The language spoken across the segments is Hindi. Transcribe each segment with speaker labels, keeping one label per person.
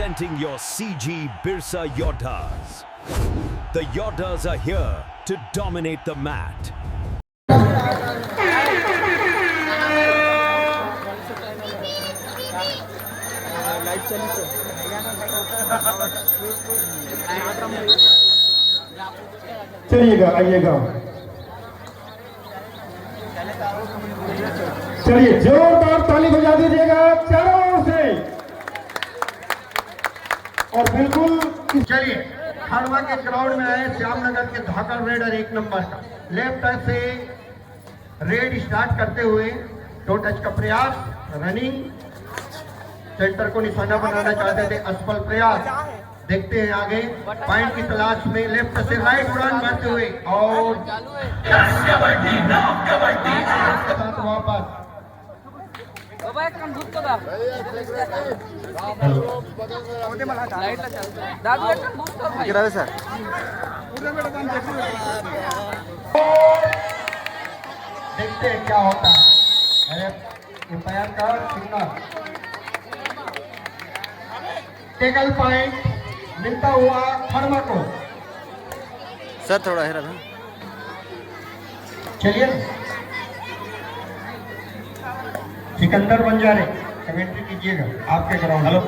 Speaker 1: Presenting your CG Birsa Yodhas. The Yodhas are here to dominate the mat.
Speaker 2: चलिएगा, आइएगा। चलिए जोरदार ताली बजा दीजिएगा चारों ओर से। और बिल्कुल चलिए खड़वा के ग्राउंड में आए श्यामनगर के धाकड़ रेडर 1 नंबर का लेफ्ट से रेड स्टार्ट करते हुए टो टच का प्रयास, रनिंग, सेंटर को निशाना बनाना चाहते थे, असफल प्रयास। देखते हैं आगे पॉइंट की तलाश में लेफ्ट से राइट उड़ान भरते हुए और वापस देखते हैं क्या होता है। एम्पायर का सिग्नल, टेकल पॉइंट मिलता हुआ खड़वा को।
Speaker 3: सर थोड़ा है ना,
Speaker 2: चलिए सिकंदर बंजारे कमेंट्री कीजिएगा आपके ग्राउंड। हेलो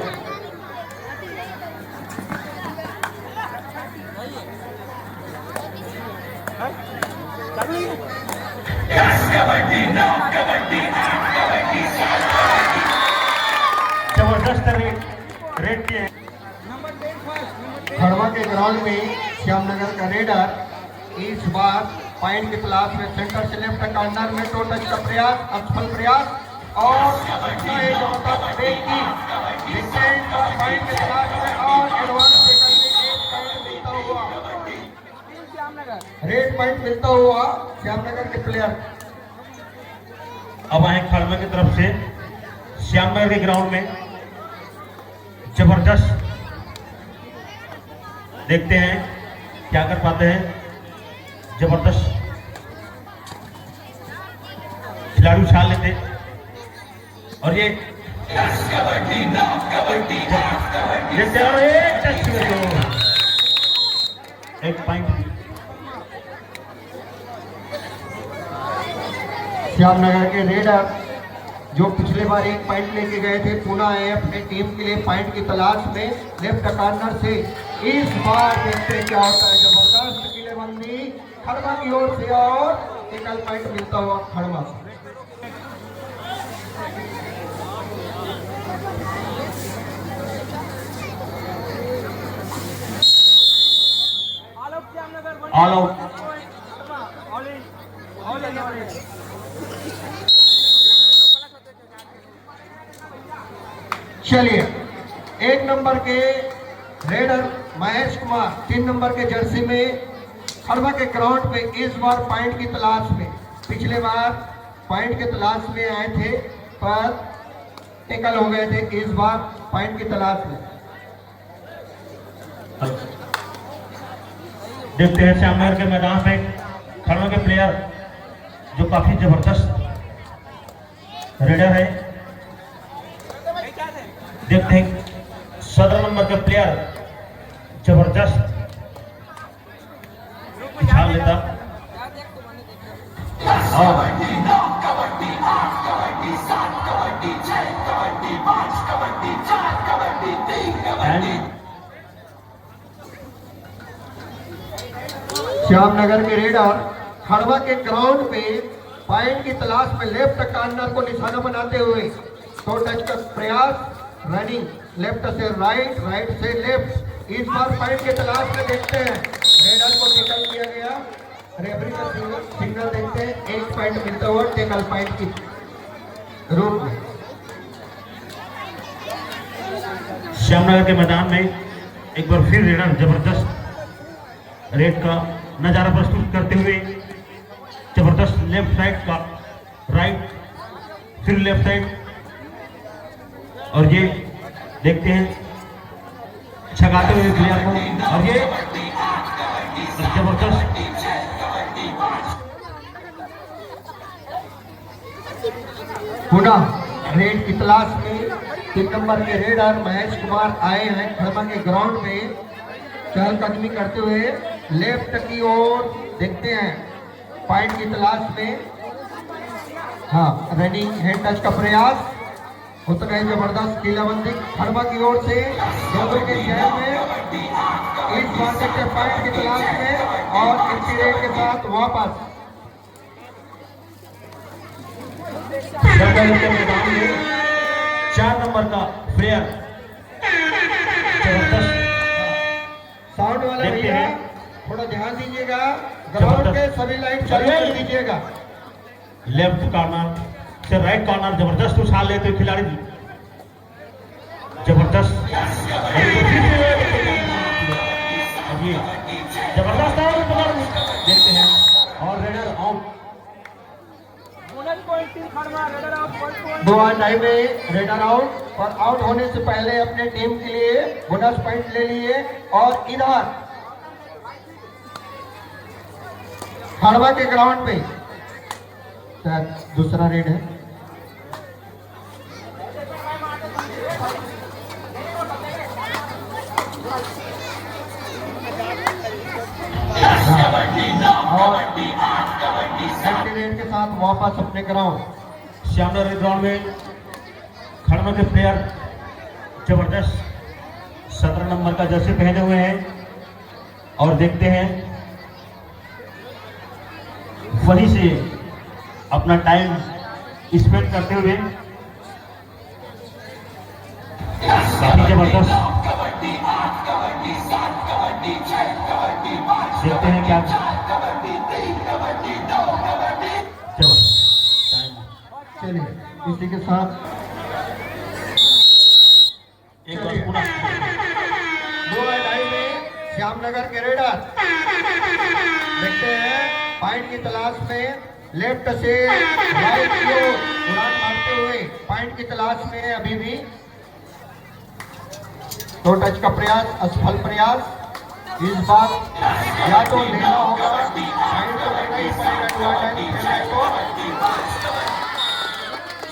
Speaker 2: जबरदस्त रेड किए खड़वा के ग्राउंड में श्यामनगर का रेडर इस बार पॉइंट की तलाश में सेंटर से लेफ्ट कॉर्नर में टो टच का प्रयास, असफल प्रयास और पॉइंट की तलाश में और एडवांस रेड पॉइंट मिलता हुआ श्यामनगर के प्लेयर।
Speaker 4: अब आए खड़वा की तरफ से श्यामनगर के ग्राउंड में जबरदस्त, देखते हैं क्या कर पाते हैं। जबरदस्त खिलाड़ी उछाल लेते और ये एक पॉइंट
Speaker 2: श्यामनगर के रेडर जो पिछले बार 1 पॉइंट लेके गए थे, पुनः आए अपने टीम के लिए पॉइंट की तलाश में लेफ्ट कॉर्नर से। इस बार देखते हैं क्या होता है। जबरदस्त किलेबंदी खड़वा की ओर से और एकल पॉइंट मिलता हुआ खड़वा।
Speaker 4: All out.
Speaker 2: चलिए 1 नंबर के रेडर महेश कुमार 3 नंबर के जर्सी में खड़वा के ग्राउंड में इस बार पॉइंट की तलाश में, पिछले बार पॉइंट की तलाश में आए थे पर टेकल हो गए थे, इस बार पॉइंट की तलाश में।
Speaker 4: देखते हैं श्यामनगर के मैदान में खड़वा के प्लेयर जो काफी जबरदस्त रेडर है। देखते हैं 17 नंबर के प्लेयर जबरदस्त उछाल लेता
Speaker 2: श्यामनगर के रेडर खड़वा के ग्राउंड पे पॉइंट की तलाश में लेफ्ट कॉर्नर को निशाना बनाते हुए टो टच का प्रयास, रनिंग, लेफ्ट से राइट, राइट से लेफ्ट। इस बार पॉइंट की तलाश में देखते हैं रेडर को टेकल किया गया, रेफरी का सिग्नल देखते हैं, 1 पॉइंट मिलता हुआ टेकल पॉइंट की रूप में।
Speaker 4: श्यामनगर के मैदान में एक बार फिर रेडर जबरदस्त रेड का नजारा प्रस्तुत करते हुए जबरदस्त लेफ्ट साइड का राइट, फिर लेफ्ट साइड और ये देखते हैं छगाते हुए प्लेयर को और ये जबरदस्त
Speaker 2: पुनः रेड की तलाश में 3 नंबर के रेडर महेश कुमार आए हैं खड़मा के ग्राउंड में चहलकदमी करते हुए लेफ्ट की ओर देखते हैं पॉइंट की तलाश में। हाँ, रनिंग हैंड टच का प्रयास, उतना ही जबरदस्त किलाबंदी खड़मा की ओर से दोनों के चेहरे में इस बार के पॉइंट की तलाश में और इसी रेट के साथ वापस
Speaker 4: मैदान में 4 नंबर का प्लेयर जबरदस्त।
Speaker 2: साउंड वाला
Speaker 4: देखते
Speaker 2: भैया
Speaker 4: हैं।
Speaker 2: थोड़ा ध्यान दीजिएगा, ग्राउंड के सभी लाइट चालू कर दीजिएगा।
Speaker 4: लेफ्ट कॉर्नर से राइट कॉर्नर जबरदस्त उछाल लेते हुए खिलाड़ी जबरदस्त ये जबरदस्त देखते हैं और रेडर आउट।
Speaker 2: 2 टाइम में रेडर आउट और आउट होने से पहले अपने टीम के लिए बोनस पॉइंट ले लिए। और इधर खड़वा के ग्राउंड पे शायद दूसरा रेड है। और रेड के साथ वापस अपने ग्राउंड
Speaker 4: श्यामनगर ग्राउंड में खड़मा के प्लेयर जबरदस्त 17 नंबर का जर्सी पहने हुए हैं और देखते हैं वहीं से अपना टाइम स्पेंड करते हुए काफी जबरदस्त देखते हैं क्या
Speaker 2: चलिए इसी के साथ
Speaker 4: एक बार पुनः
Speaker 2: 2 टाइम में श्यामनगर के रेडर देखते हैं पॉइंट की तलाश में लेफ्ट से राइट की ओर उड़ान मारते हुए पॉइंट की तलाश में अभी भी 2 टच का प्रयास असफल प्रयास। इस बार या तो लेना होगा पॉइंट तो लेना ही पड़ेगा।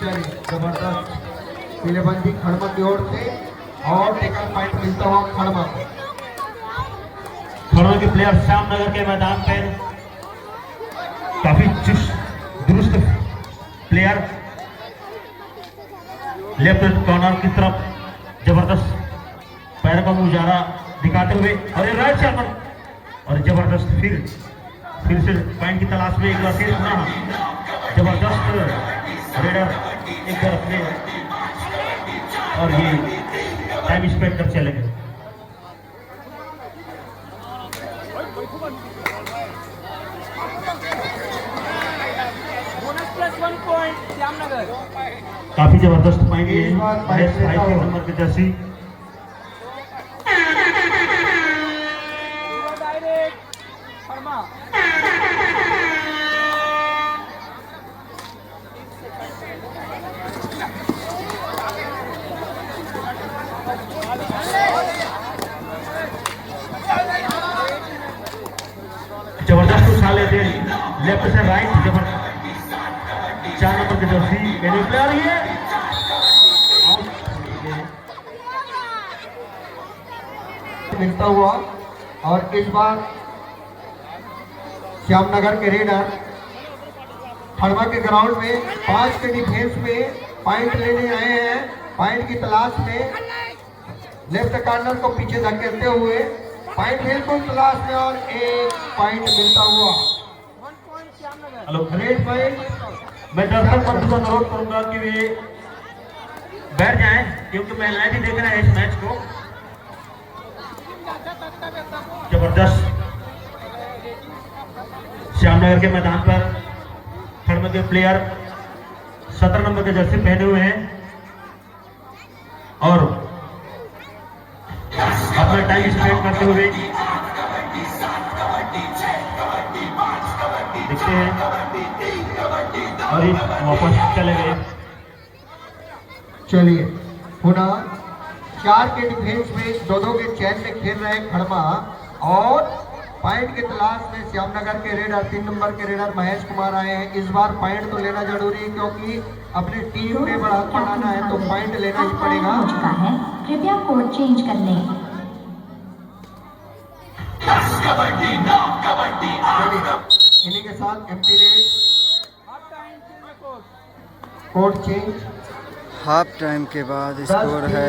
Speaker 2: चलिए जबरदस्त किलेबंदी खड़मा की ओर से और टेकल पॉइंट मिलता हुआ खड़मा को।
Speaker 4: खड़मा के प्लेयर श्यामनगर के मैदान पर काफी चुस्त दुरुस्त प्लेयर लेफ्ट कॉर्नर की तरफ जबरदस्त पैर का मुजारा दिखाते हुए और ये राइट शॉट और जबरदस्त फिर से पॉइंट की तलाश में एक बार फिर जबरदस्त रेडर एक बार अपने और ये टाइम स्पेंड कर चले गए। काफी जबरदस्त पॉइंट ये नंबर के जर्सी जबरदस्त उछाल लेते लेफ्ट से राइट जबरदस्त 4 नंबर की जर्सी प्लेयर ये
Speaker 2: मिलता हुआ। और इस बार श्यामनगर के रेडर खड़मा के ग्राउंड में 5 के डिफेंस में पॉइंट लेने आए हैं। पॉइंट की तलाश में लेफ्ट कॉर्नर को पीछे धकेलते हुए पॉइंट बिल्कुल तलाश में और एक पॉइंट मिलता हुआ।
Speaker 4: Hello
Speaker 2: red point.
Speaker 4: मैं दर्शक बंधु को अनुरोध करूंगा कि वे बैठ जाएं क्योंकि मैं लाइव ही देख रहा है इस मैच को। जबरदस्त श्यामनगर के मैदान पर खड़मा के प्लेयर 17 नंबर के जर्सी पहने हुए हैं और अपना टाइम स्पेंड करते हुए देखते हैं और ये वापस चले गए।
Speaker 2: चलिए पुनः 4 के डिफेंस में दोनों के चैन में खेल रहे खड़मा और पॉइंट की तलाश में श्यामनगर के रेडर 3 नंबर के रेडर महेश कुमार आए हैं। इस बार पॉइंट तो लेना जरूरी है क्योंकि अपनी टीम में बढ़त बढ़ाना है तो पॉइंट लेना ही पड़ेगा।
Speaker 5: हो चुका है, कृपया कोड चेंज कर लें।
Speaker 2: इन्हीं के साथ empty red code change.
Speaker 3: Half time के बाद स्कोर है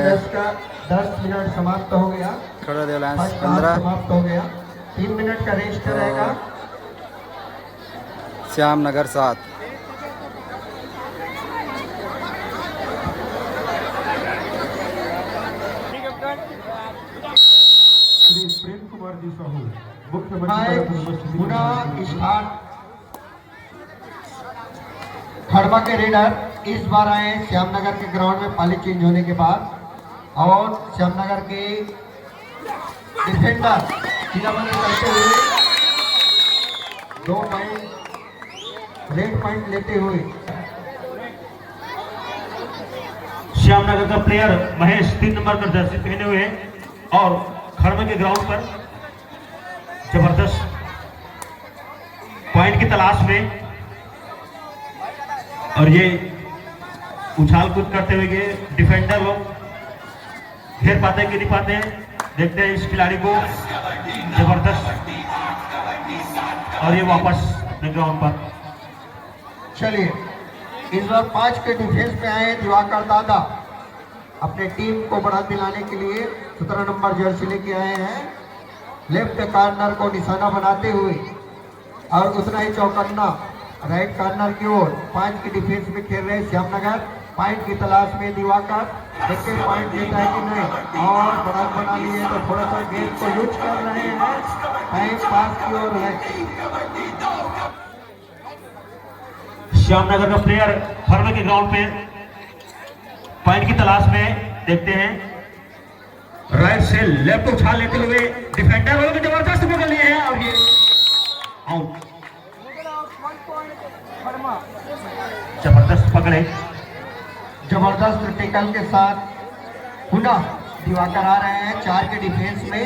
Speaker 2: 10 मिनट समाप्त हो गया।
Speaker 3: खड़ा लाइन्स
Speaker 2: फर्स्ट हाफ
Speaker 3: 15,
Speaker 2: समाप्त हो गया। 3 मिनट का रेस्ट रहेगा।
Speaker 3: श्यामनगर 7।
Speaker 4: श्री प्रेम कुमार जी साहू मुख्यमंत्री
Speaker 2: पूरा स्टार्ट। खड़वा के रेडर इस बार आए श्यामनगर के ग्राउंड में पाली चेंज होने के बाद और श्यामनगर के डिफेंडर किलाबंदी करते हुए 2 पॉइंट रेड पॉइंट लेते हुए
Speaker 4: श्यामनगर का प्लेयर महेश 3 नंबर का जर्सी पहने हुए हैं और खड़मे के ग्राउंड पर जबरदस्त पॉइंट की तलाश में और ये उछाल कूद करते हुए ये डिफेंडर लोग घेर पाते कि नहीं पाते हैं। देखते हैं इस खिलाड़ी को जबरदस्त और ये वापस अपने ग्राउंड पर।
Speaker 2: चलिए इस बार 5 के डिफेंस में आए दिवाकर दादा अपने टीम को बढ़ा दिलाने के लिए 17 नंबर जर्सी लेके आए हैं। लेफ्ट कार्नर को निशाना बनाते हुए और उतना ही चौकन्ना राइट कार्नर की ओर 5 की डिफेंस में खेल रहे श्यामनगर। पॉइंट की तलाश में दिवाकर देखते पॉइंट लेता है कि नहीं और बढ़त बना लिए तो थोड़ा सा गेम को यूज कर रहे हैं। टाइम पास की ओर है।
Speaker 4: श्यामनगर का प्लेयर खड़मे के ग्राउंड पे पॉइंट की तलाश में देखते हैं। राइट से लेफ्ट उछाल लेते हुए डिफेंडर वालों को जबरदस्त पकड़ लिए हैं और ये आउट। जबरदस्त पकड़े,
Speaker 2: जबरदस्त टेकल के साथ पुनः दिवाकर आ रहे हैं 4 के डिफेंस में।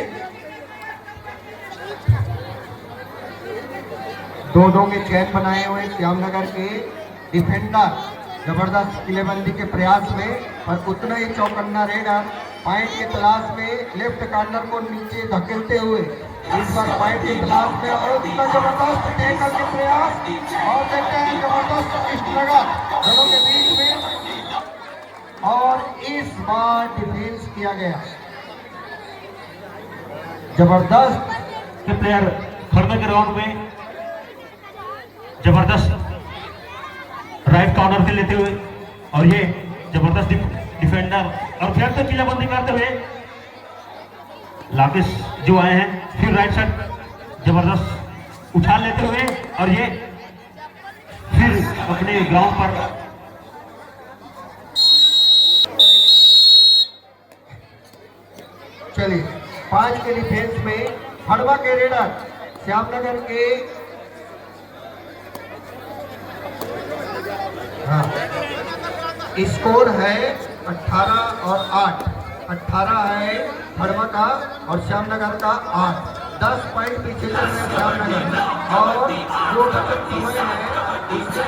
Speaker 2: 2-2 के चैन बनाए हुए श्यामनगर के डिफेंडर जबरदस्त किलेबंदी के प्रयास में पर उतना ही चौकन्ना रेडर पॉइंट की तलाश में लेफ्ट कार्नर को नीचे धकेलते हुए इस बार पॉइंट की तलाश में और उतना जबरदस्त टेकल के प्रयास और देखते हैं जबरदस्त स्ट्रगल दोनों के बीच में और इस बार डिफेंस किया गया। जबरदस्त
Speaker 4: के प्लेयर खड़मे के ग्राउंड में जबरदस्त राइट कॉर्नर से लेते हुए और ये जबरदस्त डिफेंडर और फिर तो किलाबंदी करते हुए लाकेश जो आए हैं फिर राइट साइड जबरदस्त उछाल लेते हुए और ये फिर अपने ग्राउंड पर।
Speaker 2: चलिए 5 के डिफेंस में खड़वा के रेडर श्यामनगर के स्कोर है 18 और 8। 18 है खड़वा का और श्यामनगर का 8। 10 पॉइंट पीछे चल रहे हैं श्यामनगर और जो बचत हुए हैं उससे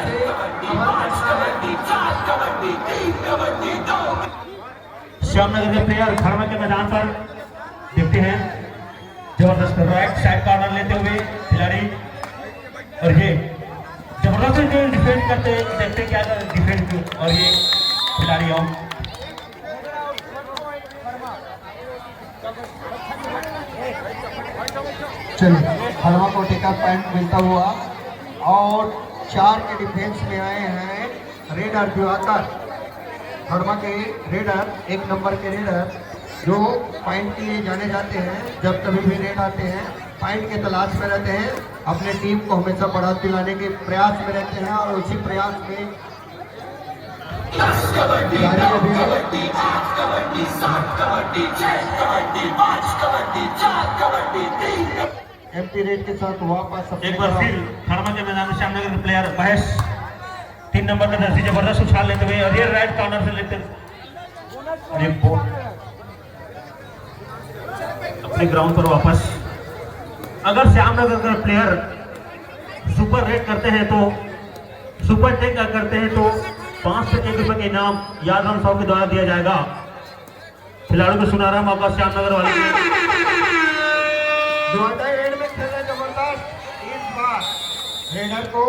Speaker 2: कवर करना है।
Speaker 4: श्यामनगर के प्लेयर खड़मे के मैदान पर देखते हैं जबरदस्त राइट साइड कॉर्नर लेते हुए खिलाड़ी और ये जबरदस्त डिफेंड करते देखते क्या डिफेंड और ये खिलाड़ी आउट।
Speaker 2: चलिए खड़वा को टेकल पॉइंट मिलता हुआ और 4 के डिफेंस में आए हैं रेडर दिवाकर। खड़वा के रेडर 1 नंबर के रेडर जो पॉइंट के लिए जाने जाते हैं। जब कभी भी रेड आते हैं पॉइंट के तलाश में रहते हैं, अपने टीम को हमेशा बढ़त दिलाने के प्रयास में रहते हैं और उसी प्रयास में एम्प्टी रेड के साथ वापस
Speaker 4: एक बार फिर खड़मा के मैदान में श्यामनगर के प्लेयर महेश 3 नंबर का जर्सी जबरदस्त उछाल लेते हुए और ये राइट कॉर्नर से लेते अपने ग्राउंड पर वापस अगर श्यामनगर का प्लेयर सुपर रेड करते हैं तो सुपर टेक करते हैं तो 5 से 1 रुपए का इनाम याद राम साहब के द्वारा दिया जाएगा। खिलाड़ियों को सुनहरा मौका श्यामनगर वाले
Speaker 2: दुआटाई रेड में खेल रहे जबरदस्त। इस बार रेडर को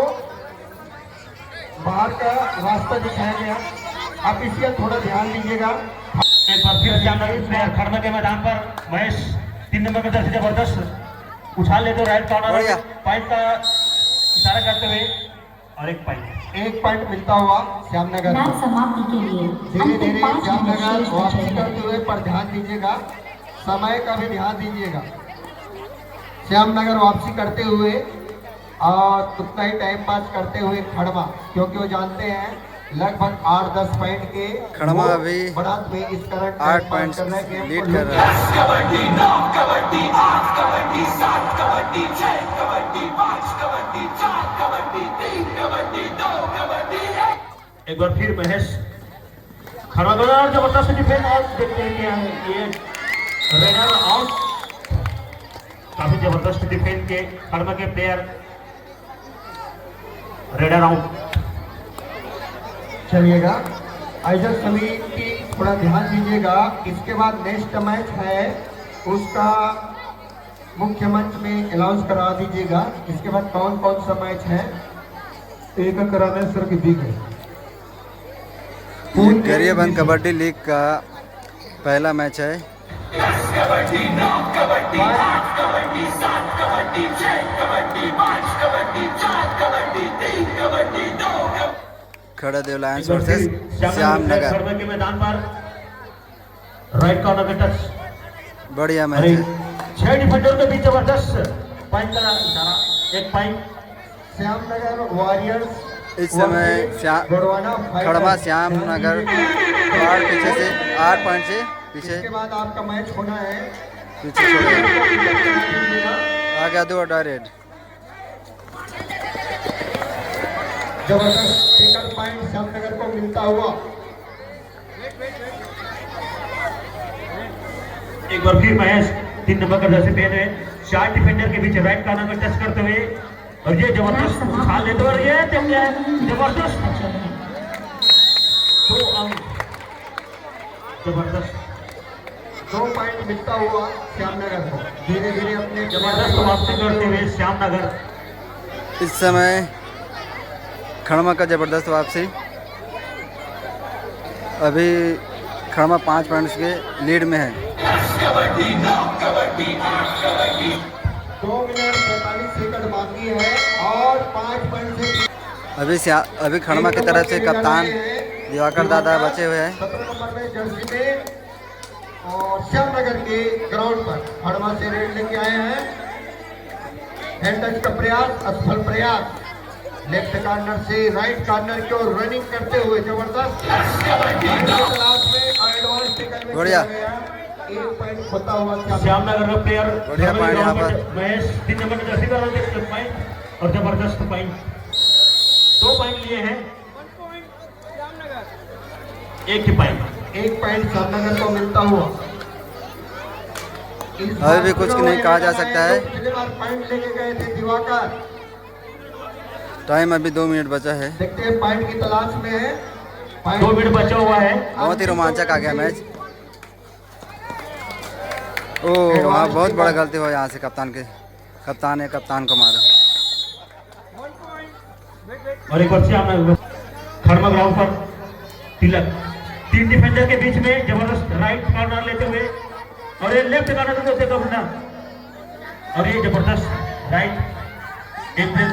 Speaker 2: बाहर का रास्ता दिखाया गया। आप इसका थोड़ा ध्यान दीजिएगा।
Speaker 4: एक बार फिर श्यामनगर प्लेयर खड़मा के मैदान पर महेश 3 नंबर की तरफ से जबरदस्त उछाल लेते राइट कॉर्नर पॉइंट का इशारा करते हुए और एक पॉइंट
Speaker 2: मिलता हुआ श्यामनगर
Speaker 5: मैच
Speaker 2: को।
Speaker 5: समाप्ति के लिए
Speaker 2: धीरे
Speaker 5: अंतिम
Speaker 2: धीरे
Speaker 5: 5 मिनट
Speaker 2: श्यामनगर
Speaker 5: शेष
Speaker 2: वापसी
Speaker 5: बचे हैं।
Speaker 2: करते हुए पर ध्यान दीजिएगा। समय का भी ध्यान दीजिएगा। श्यामनगर वापसी करते हुए और उतना ही टाइम पास करते हुए खड़मा, क्योंकि वो जानते हैं लगभग 8-10 पॉइंट के
Speaker 3: खड़मा
Speaker 2: वो
Speaker 3: अभी
Speaker 2: बढ़त में इस करंट
Speaker 3: 8 पॉइंट लीड कर रहा है।
Speaker 4: एक बार फिर महेश खड़ा और जबरदस्त डिफेंस और देखते हैं क्या है ये रनर आउट। काफी जबरदस्त डिफेंस के खड़मा के प्लेयर रेडर आउट।
Speaker 2: चलिएगा आयोजक समिति थोड़ा ध्यान दीजिएगा। इसके बाद नेक्स्ट मैच है उसका मुख्य मंच में अनाउंस करा दीजिएगा। इसके बाद कौन कौन सा मैच है एक कराने सर की दी गई।
Speaker 3: ये गरियाबंद कबड्डी लीग का पहला मैच है। खड़ा देव लायंस वर्सेस श्यामनगर।
Speaker 4: के मैदान पर राइट कॉर्नर का टच
Speaker 3: बढ़िया मैच है।
Speaker 4: 6 डिफेंडर के बीच जबरदस्त पॉइंट का इशारा एक पॉइंट
Speaker 2: श्यामनगर वॉरियर्स
Speaker 3: इस समय खड़मा श्यामनगर 8 पीछे से 8 पॉइंट से पीछे
Speaker 2: इसके बाद आपका मैच होना है
Speaker 3: पीछे छोड़े आ गया 2 डायरेक्ट।
Speaker 2: जबरदस्त सेकंड पॉइंट श्यामनगर को मिलता हुआ।
Speaker 4: एक बार फिर महेश 3 नंबर का जर्सी पहने 4 डिफेंडर के बीच राइट कॉर्नर में टच करते हुए और ये जबरदस्त उछाल लेते और ये जबरदस्त 2 अंक जबरदस्त
Speaker 2: 2 पॉइंट मिलता हुआ श्यामनगर को। धीरे धीरे अपने
Speaker 4: जबरदस्त वापसी करते हुए श्यामनगर।
Speaker 3: इस समय खड़मा का जबरदस्त वापसी। अभी खड़मा 5 पॉइंट्स के लीड में है।
Speaker 2: 2 मिनट 45 सेकंड बाकी है और 5 पॉइंट से
Speaker 3: अभी खड़मा की तरफ से कप्तान दिवाकर दादा बचे हुए हैं।
Speaker 2: 17 नंबर में जर्सी में और श्यामनगर के ग्राउंड पर खड़मा से रेड लेके आए हैं। हैंड टच का प्रयास असफल प्रयास। लेफ्ट कॉर्नर से राइट कॉर्नर की ओर रनिंग करते हुए जबरदस्त
Speaker 3: बढ़िया
Speaker 2: 1 पॉइंट होता हुआ
Speaker 4: श्यामनगर का प्लेयर
Speaker 3: बढ़िया पॉइंट यहाँ पर।
Speaker 4: महेश 3 नंबर का जर्सी का पॉइंट और जबरदस्त पॉइंट 2 पॉइंट लिए हैं। एक ही पॉइंट
Speaker 2: 1 पॉइंट श्यामनगर को मिलता हुआ।
Speaker 3: अभी भी कुछ नहीं कहा जा सकता है।
Speaker 2: पिछली बार पॉइंट लेके गए थे दिवाकर।
Speaker 3: टाइम अभी 2 मिनट बचा है।
Speaker 2: देखते हैं पॉइंट की तलाश में है।
Speaker 4: 2 मिनट बचा हुआ है।
Speaker 3: बहुत ही रोमांचक आ गया मैच। ओह वहाँ बहुत बड़ा गलती हुआ यहाँ से कप्तान ने कप्तान को मारा।
Speaker 4: और एक बार श्यामनगर खड़मा ग्राउंड पर तिलक 3 डिफेंडर के बीच में जबरदस्त राइट कॉर्नर लेते हुए और ये लेफ्ट कॉर्नर को देखो अपना और ये जबरदस्त राइट एक ब्रेक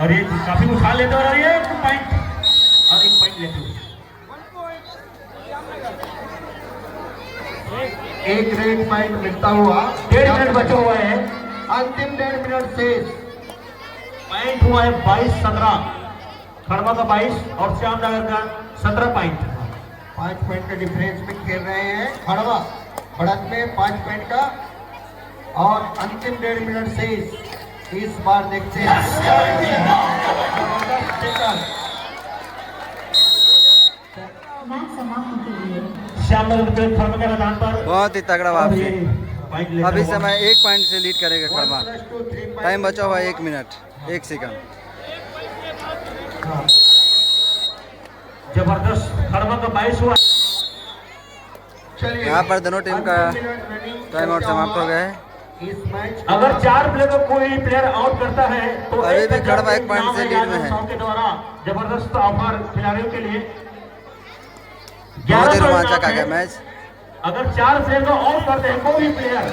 Speaker 4: और ये काफी उछाल लेते और ये 1 पॉइंट लेते हुए
Speaker 2: 1 रेड पॉइंट मिलता हुआ।
Speaker 4: 1.5 मिनट बचे हुए हैं।
Speaker 2: अंतिम 1.5 मिनट शेष।
Speaker 4: पॉइंट हुआ है 22-17 खड़मा का 22 और श्यामनगर का 17 पॉइंट।
Speaker 2: 5 पॉइंट के डिफरेंस में खेल रहे हैं खड़वा। बढ़त में 5 पॉइंट का और अंतिम 1.5 मिनट शेष। इस बार देखते हैं
Speaker 5: मैच समाप्ति के लिए
Speaker 4: श्यामनगर के खड़मा के मैदान पर
Speaker 3: बहुत ही तगड़ा वापसी।
Speaker 4: पॉइंट लेकर
Speaker 3: अभी
Speaker 4: हुआ।
Speaker 3: समय 1 पॉइंट से लीड करेगा खड़मा।
Speaker 2: 1+2 3 points।
Speaker 3: टाइम बचा हुआ है 1 मिनट 1 सेकंड।
Speaker 2: हाँ,
Speaker 4: जबरदस्त खड़वा का 22 हुआ।
Speaker 2: चलिए
Speaker 3: यहाँ पर दोनों टीम का
Speaker 2: 8 मिनट रनिंग
Speaker 3: टाइम आउट समाप्त हो गया है।
Speaker 2: इस मैच
Speaker 4: अगर 4 प्लेयर को कोई प्लेयर आउट करता है तो
Speaker 3: अभी भी
Speaker 4: 1000
Speaker 3: खड़वा 1 पॉइंट
Speaker 4: इनाम
Speaker 3: से
Speaker 4: है
Speaker 3: लीड में है।
Speaker 4: यादव के द्वारा जबरदस्त ऑफर खिलाड़ियों के लिए।
Speaker 3: बहुत ही
Speaker 4: 1100
Speaker 3: रोमांचक
Speaker 4: इनाम
Speaker 3: आ गया
Speaker 4: है।
Speaker 3: मैच।
Speaker 4: अगर 4 प्लेयर को आउट करते हैं कोई भी प्लेयर,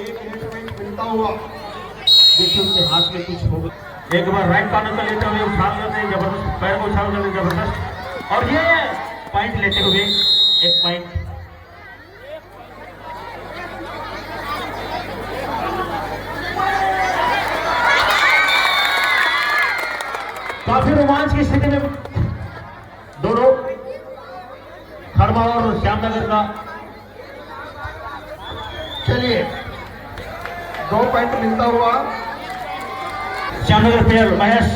Speaker 2: एक मिनट मिलता हुआ
Speaker 4: देखिए उनके हाथ में कुछ होगा। एक बार राइट कॉर्नर का लेते हुए उछाल करते हैं, जबरदस्त पैर को उछाल करते हैं, जबरदस्त। और ये पॉइंट लेते हुए 1 पॉइंट। काफी रोमांच की स्थिति में दोनों खड़वा और श्यामनगर का।
Speaker 2: चलिए 2 पॉइंट मिलता हुआ
Speaker 4: श्यामनगर प्लेयर महेश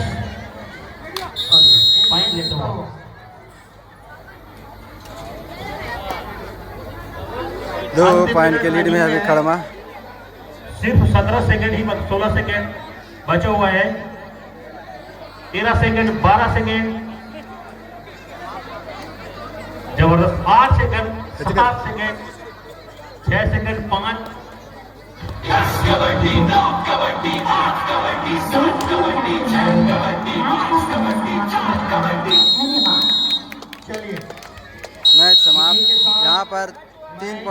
Speaker 4: पॉइंट लेते हुआ।
Speaker 3: 2 पॉइंट के लीड में है अभी खड़मा।
Speaker 4: सिर्फ 17 सेकंड ही 16 सेकंड बचा हुआ है। 13 सेकंड 12 सेकंड जबरदस्त 8 सेकंड 7 सेकंड 6 सेकंड 5।
Speaker 5: धन्यवाद।
Speaker 2: चलिए
Speaker 3: मैच समाप्त। यहाँ पर 3